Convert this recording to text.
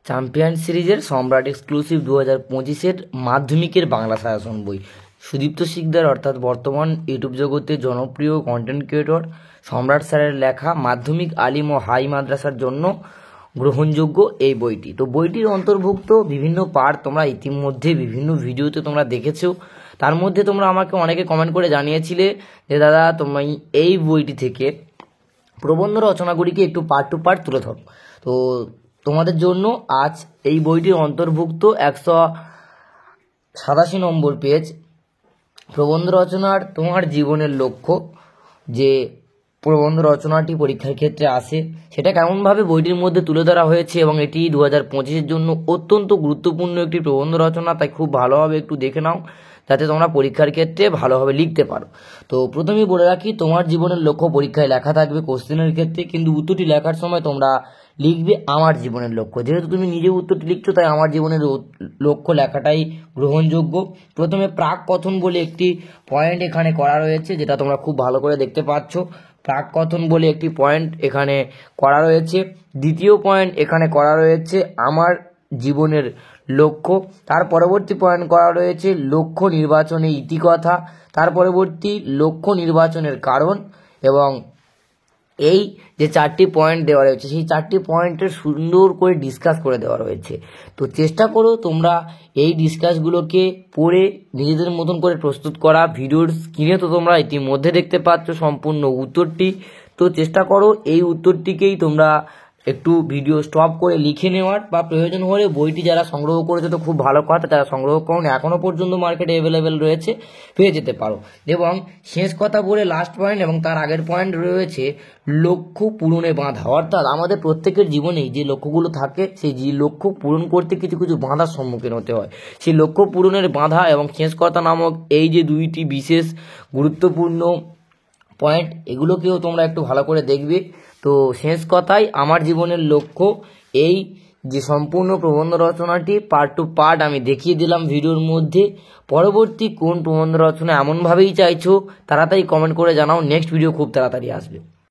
Champion সিরিজের সম্রাট exclusive 2025-এর মাধ্যমিকের বাংলা সাজেশন বই। সুদীপ্ত শিকদার অর্থাৎ বর্তমান ইউটিউব জগতে জনপ্রিয় কন্টেন্ট ক্রিয়েটর সম্রাট স্যারের লেখা মাধ্যমিক আলিম ও হাই মাদ্রাসার জন্য গ্রহণযোগ্য এই বইটি। তো বইটির অন্তর্ভুক্ত বিভিন্ন পার্ট তোমরা ইতিমধ্যে বিভিন্ন ভিডিওতে তোমরা দেখেছো। তার মধ্যে তোমরা আমাকে অনেকে কমেন্ট করে জানিয়েছিলে যে দাদা তুমি এই বইটি থেকে প্রবন্ধ রচনাগুলিকে একটু পার্ট টু পার্ট তুলে ধরো। তো তোমাদের জন্য আজ এই বইটির অন্তর্ভুক্ত 187 নম্বর পেজ প্রবন্ধ রচনার তোমার জীবনের লক্ষ্য, যে প্রবন্ধ রচনাটি পরীক্ষার ক্ষেত্রে আসে সেটা কেমনভাবে বইটির মধ্যে তুলে ধরা হয়েছে, এবং এটি 2025-এর জন্য অত্যন্ত গুরুত্বপূর্ণ একটি প্রবন্ধ রচনা। তাই খুব ভালোভাবে একটু দেখে নাও যাতে তোমরা পরীক্ষার ক্ষেত্রে ভালোভাবে লিখতে পারো। তো প্রথমেই বলে রাখি, তোমার জীবনের লক্ষ্য পরীক্ষায় লেখা থাকবে কোশ্চেনের ক্ষেত্রে, কিন্তু উত্তরটি লেখার সময় তোমরা লিখবে আমার জীবনের লক্ষ্য। যেহেতু তুমি নিজে উত্তরটি লিখছো তাই আমার জীবনের লক্ষ্য লেখাটাই গ্রহণযোগ্য। প্রথমে প্রাক কথন বলে একটি পয়েন্ট এখানে করা রয়েছে, যেটা তোমরা খুব ভালো করে দেখতে পাচ্ছ। প্রাক কথন বলে একটি পয়েন্ট এখানে করা রয়েছে। দ্বিতীয় পয়েন্ট এখানে করা রয়েছে আমার জীবনের লক্ষ্য। তার পরবর্তী পয়েন্ট করা রয়েছে লক্ষ্য নির্বাচনে ইতিকথা। তার পরবর্তী লক্ষ্য নির্বাচনের কারণ, এবং এই যে 4টি পয়েন্ট দেওয়া রয়েছে সেই 4টি পয়েন্টের সুন্দর করে ডিসকাস করে দেওয়া রয়েছে। তো চেষ্টা করো তোমরা এই ডিসকাসগুলোকে পড়ে নিজেদের মতন করে প্রস্তুত করা। ভিডিওর স্ক্রিনে তো তোমরা ইতিমধ্যে দেখতে পাচ্ছ সম্পূর্ণ উত্তরটি। তো চেষ্টা করো এই উত্তরটিকেই তোমরা একটু ভিডিও স্টপ করে লিখে নেওয়ার, বা প্রয়োজন হলে বইটি যারা সংগ্রহ করেছে তো খুব ভালো কথা, যারা সংগ্রহ করুন এখনও পর্যন্ত মার্কেটে অ্যাভেলেবেল রয়েছে, পেয়ে যেতে পারো। এবং শেষ কথা বলে লাস্ট পয়েন্ট এবং তার আগের পয়েন্ট রয়েছে লক্ষ্য পূরণে বাধা। অর্থাৎ আমাদের প্রত্যেকের জীবনেই যে লক্ষ্যগুলো থাকে সেই লক্ষ্য পূরণ করতে কিছু কিছু বাধার সম্মুখীন হতে হয়। সেই লক্ষ্য পূরণের বাধা এবং শেষ কথা নামক এই যে দুইটি বিশেষ গুরুত্বপূর্ণ পয়েন্ট, এগুলোকেও তোমরা একটু ভালো করে দেখবে। তো শেষ কথাই আমার জীবনের লক্ষ্য, এই যে সম্পূর্ণ প্রবন্ধ রচনাটি পার্ট টু পার্ট আমি দেখিয়ে দিলাম ভিডিওর মধ্যে। পরবর্তী কোন প্রবন্ধ রচনা এমনভাবেই চাইছো তাড়াতাড়ি কমেন্ট করে জানাও, নেক্সট ভিডিও খুব তাড়াতাড়ি আসবে।